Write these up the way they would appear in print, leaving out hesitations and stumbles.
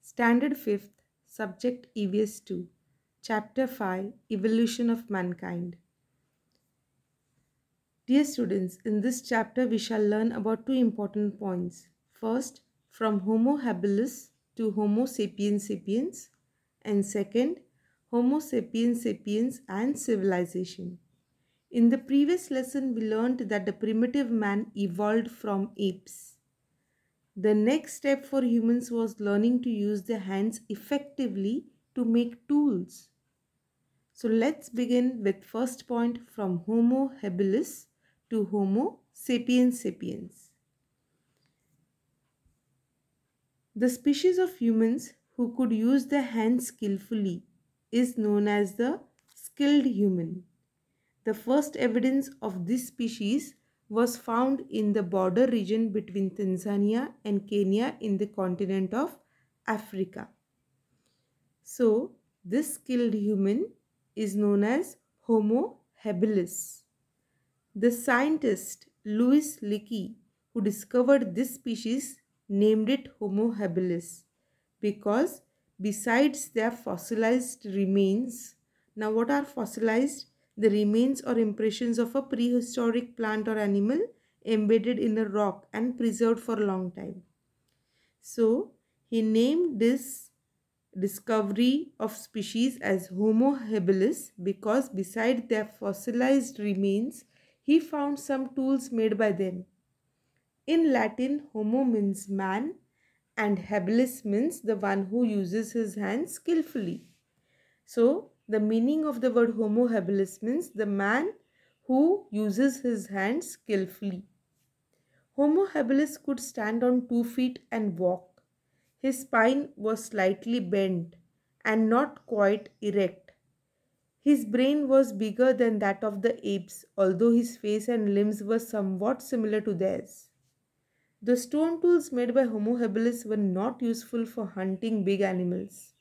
Standard 5th, Subject EVS 2, Chapter 5, Evolution of Mankind. Dear students, in this chapter we shall learn about two important points. First, from Homo habilis to Homo sapiens sapiens, and second, Homo sapiens sapiens and civilization. In the previous lesson, we learned that the primitive man evolved from apes. The next step for humans was learning to use their hands effectively to make tools. So let's begin with first point from Homo habilis to Homo sapiens sapiens. The species of humans who could use their hands skillfully is known as the skilled human. The first evidence of this species was found in the border region between Tanzania and Kenya in the continent of Africa. So, this skilled human is known as Homo habilis. The scientist Louis Leakey, who discovered this species, named it Homo habilis because besides their fossilized remains, now what are fossilized? The remains or impressions of a prehistoric plant or animal embedded in a rock and preserved for a long time. So, he named this discovery of species as Homo habilis because beside their fossilized remains, he found some tools made by them. In Latin, Homo means man and habilis means the one who uses his hands skillfully. So, the meaning of the word Homo habilis means the man who uses his hands skillfully. Homo habilis could stand on 2 feet and walk. His spine was slightly bent and not quite erect. His brain was bigger than that of the apes, although his face and limbs were somewhat similar to theirs. The stone tools made by Homo habilis were not useful for hunting big animals.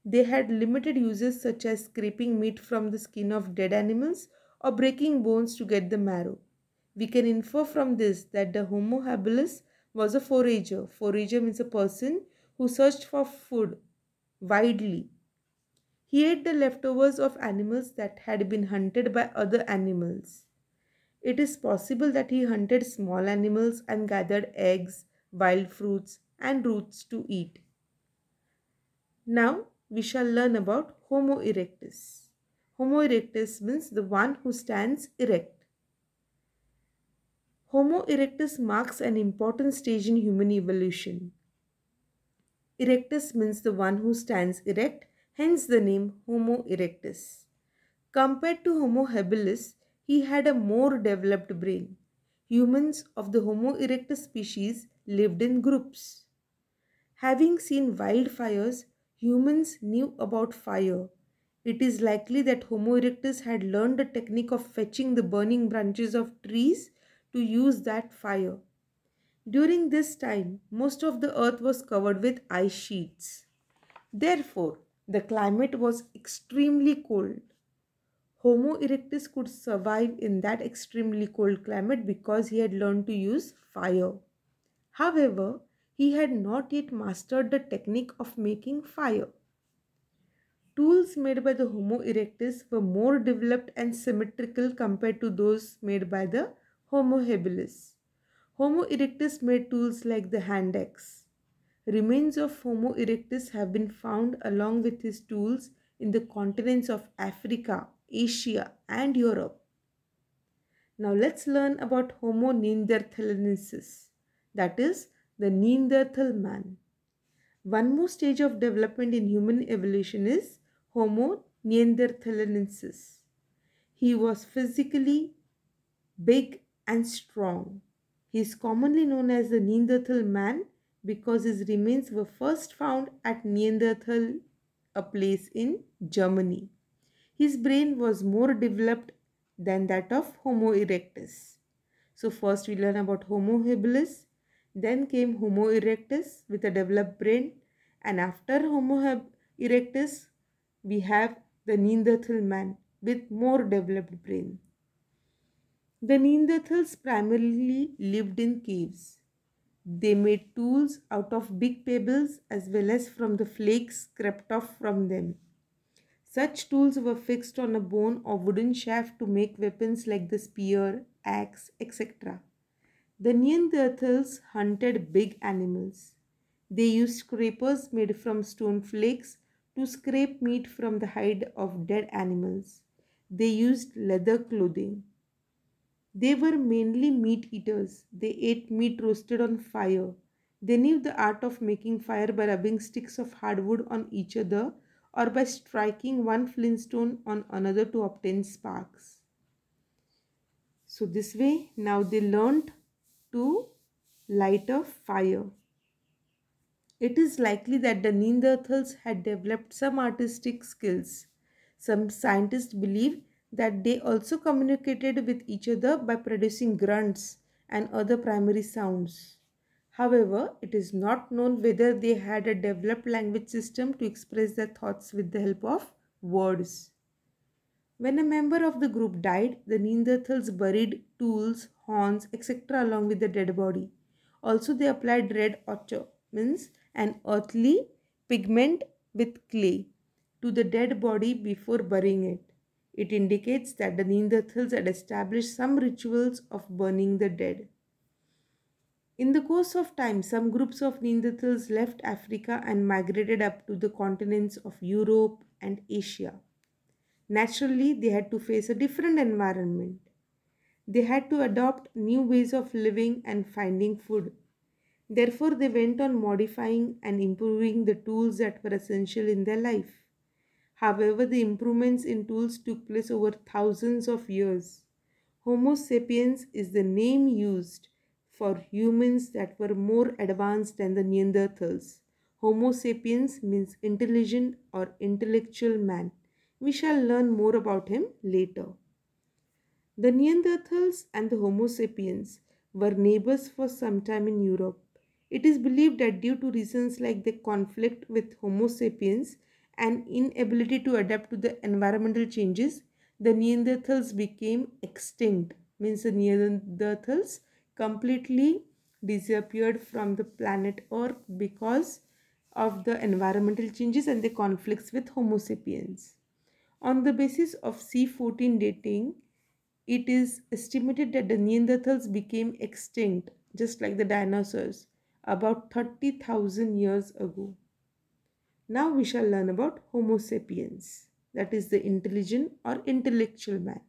They had limited uses such as scraping meat from the skin of dead animals or breaking bones to get the marrow. We can infer from this that the Homo habilis was a forager. Forager means a person who searched for food widely. He ate the leftovers of animals that had been hunted by other animals. It is possible that he hunted small animals and gathered eggs, wild fruits, and roots to eat. Now we shall learn about Homo erectus. Homo erectus means the one who stands erect. Homo erectus marks an important stage in human evolution. Erectus means the one who stands erect, hence the name Homo erectus. Compared to Homo habilis, he had a more developed brain. Humans of the Homo erectus species lived in groups. Having seen wildfires, humans knew about fire. It is likely that Homo erectus had learned the technique of fetching the burning branches of trees to use that fire. During this time, most of the earth was covered with ice sheets. Therefore, the climate was extremely cold. Homo erectus could survive in that extremely cold climate because he had learned to use fire. However, he had not yet mastered the technique of making fire. Tools made by the Homo erectus were more developed and symmetrical compared to those made by the Homo habilis. Homo erectus made tools like the hand axe. Remains of Homo erectus have been found along with his tools in the continents of Africa, Asia, and Europe. Now let's learn about Homo neanderthalensis, that is, the Neanderthal man. One more stage of development in human evolution is Homo neanderthalensis. He was physically big and strong. He is commonly known as the Neanderthal man because his remains were first found at Neanderthal, a place in Germany. His brain was more developed than that of Homo erectus. So first we learn about Homo habilis, then came Homo erectus with a developed brain, and after Homo erectus we have the Neanderthal man with more developed brain. The Neanderthals primarily lived in caves. They made tools out of big pebbles as well as from the flakes scraped off from them. Such tools were fixed on a bone or wooden shaft to make weapons like the spear, axe, etc. The Neanderthals hunted big animals. They used scrapers made from stone flakes to scrape meat from the hide of dead animals. They used leather clothing. They were mainly meat eaters. They ate meat roasted on fire. They knew the art of making fire by rubbing sticks of hardwood on each other or by striking one flintstone on another to obtain sparks. So, this way, now they learned to light a fire. It is likely that the Neanderthals had developed some artistic skills. Some scientists believe that they also communicated with each other by producing grunts and other primary sounds. However, it is not known whether they had a developed language system to express their thoughts with the help of words. When a member of the group died, the Neanderthals buried tools, horns, etc. along with the dead body. Also, they applied red ochre, means an earthly pigment with clay, to the dead body before burying it. It indicates that the Neanderthals had established some rituals of burning the dead. In the course of time, some groups of Neanderthals left Africa and migrated up to the continents of Europe and Asia. Naturally, they had to face a different environment. They had to adopt new ways of living and finding food. Therefore, they went on modifying and improving the tools that were essential in their life. However, the improvements in tools took place over thousands of years. Homo sapiens is the name used for humans that were more advanced than the Neanderthals. Homo sapiens means intelligent or intellectual man. We shall learn more about him later. The Neanderthals and the Homo sapiens were neighbors for some time in Europe. It is believed that due to reasons like the conflict with Homo sapiens and inability to adapt to the environmental changes, the Neanderthals became extinct. Means the Neanderthals completely disappeared from the planet Earth because of the environmental changes and the conflicts with Homo sapiens. On the basis of C14 dating, it is estimated that the Neanderthals became extinct, just like the dinosaurs, about 30,000 years ago. Now we shall learn about Homo sapiens, that is the intelligent or intellectual man.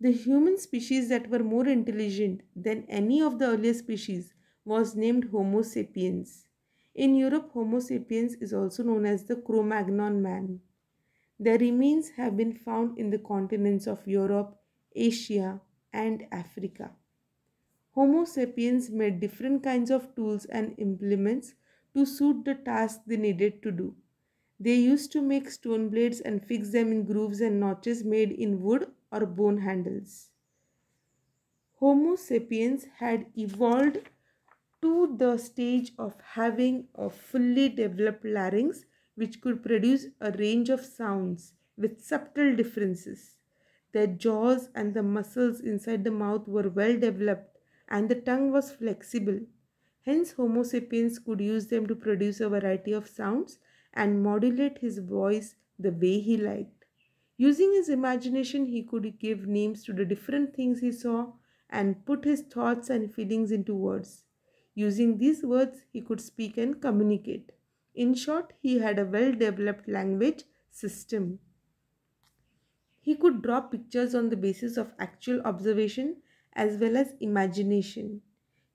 The human species that were more intelligent than any of the earlier species was named Homo sapiens. In Europe, Homo sapiens is also known as the Cro-Magnon man. Their remains have been found in the continents of Europe, Asia, and Africa. Homo sapiens made different kinds of tools and implements to suit the task they needed to do. They used to make stone blades and fix them in grooves and notches made in wood or bone handles. Homo sapiens had evolved to the stage of having a fully developed larynx which could produce a range of sounds with subtle differences. Their jaws and the muscles inside the mouth were well developed and the tongue was flexible. Hence, Homo sapiens could use them to produce a variety of sounds and modulate his voice the way he liked. Using his imagination, he could give names to the different things he saw and put his thoughts and feelings into words. Using these words, he could speak and communicate. In short, he had a well developed language system. He could draw pictures on the basis of actual observation as well as imagination.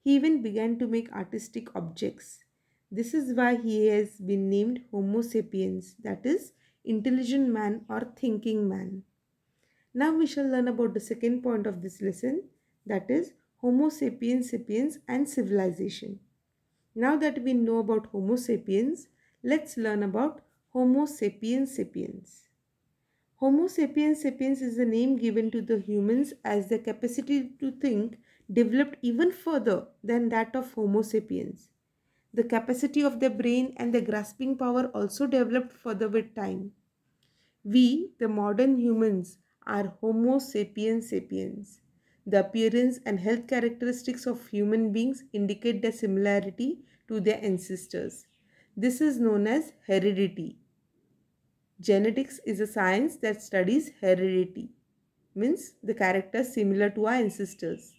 He even began to make artistic objects. This is why he has been named Homo sapiens, that is, intelligent man or thinking man. Now we shall learn about the second point of this lesson, that is Homo sapiens sapiens and civilization. Now that we know about Homo sapiens, let's learn about Homo sapiens sapiens. Homo sapiens sapiens is the name given to the humans as their capacity to think developed even further than that of Homo sapiens. The capacity of their brain and their grasping power also developed further with time. We, the modern humans, are Homo sapiens sapiens. The appearance and health characteristics of human beings indicate their similarity to their ancestors. This is known as heredity. Genetics is a science that studies heredity, means the characters similar to our ancestors.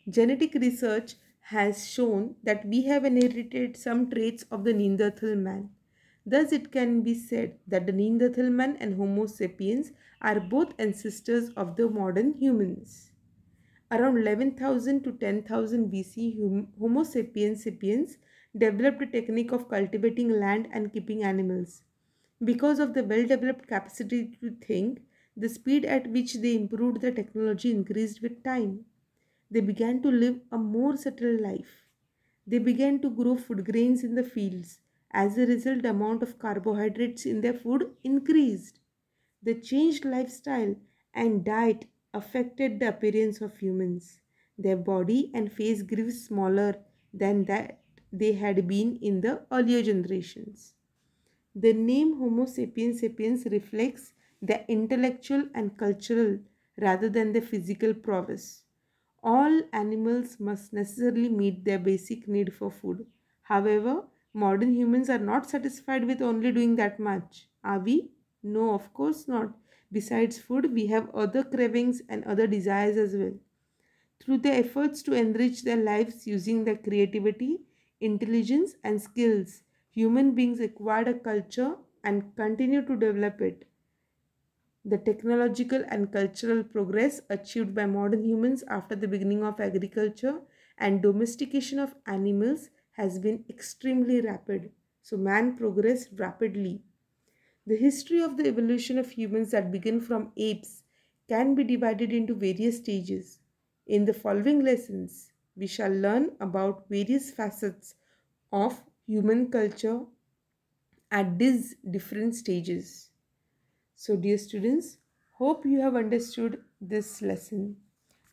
Genetic research has shown that we have inherited some traits of the Neanderthal man. Thus, it can be said that the Neanderthal man and Homo sapiens are both ancestors of the modern humans. Around 11,000 to 10,000 BC, Homo sapiens developed a technique of cultivating land and keeping animals. Because of the well developed capacity to think, the speed at which they improved the technology increased with time. They began to live a more settled life. They began to grow food grains in the fields. As a result, the amount of carbohydrates in their food increased. The changed lifestyle and diet affected the appearance of humans. Their body and face grew smaller than that they had been in the earlier generations. The name Homo sapiens sapiens reflects the intellectual and cultural rather than the physical prowess. All animals must necessarily meet their basic need for food. However, modern humans are not satisfied with only doing that much. Are we? No, of course not. Besides food, we have other cravings and other desires as well. Through their efforts to enrich their lives using their creativity, intelligence, and skills, human beings acquired a culture and continue to develop it. The technological and cultural progress achieved by modern humans after the beginning of agriculture and domestication of animals has been extremely rapid. So, man progressed rapidly. The history of the evolution of humans that began from apes can be divided into various stages. In the following lessons, we shall learn about various facets of human culture at these different stages. So, dear students, hope you have understood this lesson.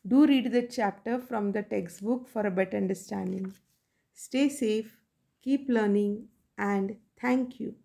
Do read the chapter from the textbook for a better understanding. Stay safe, keep learning, and thank you.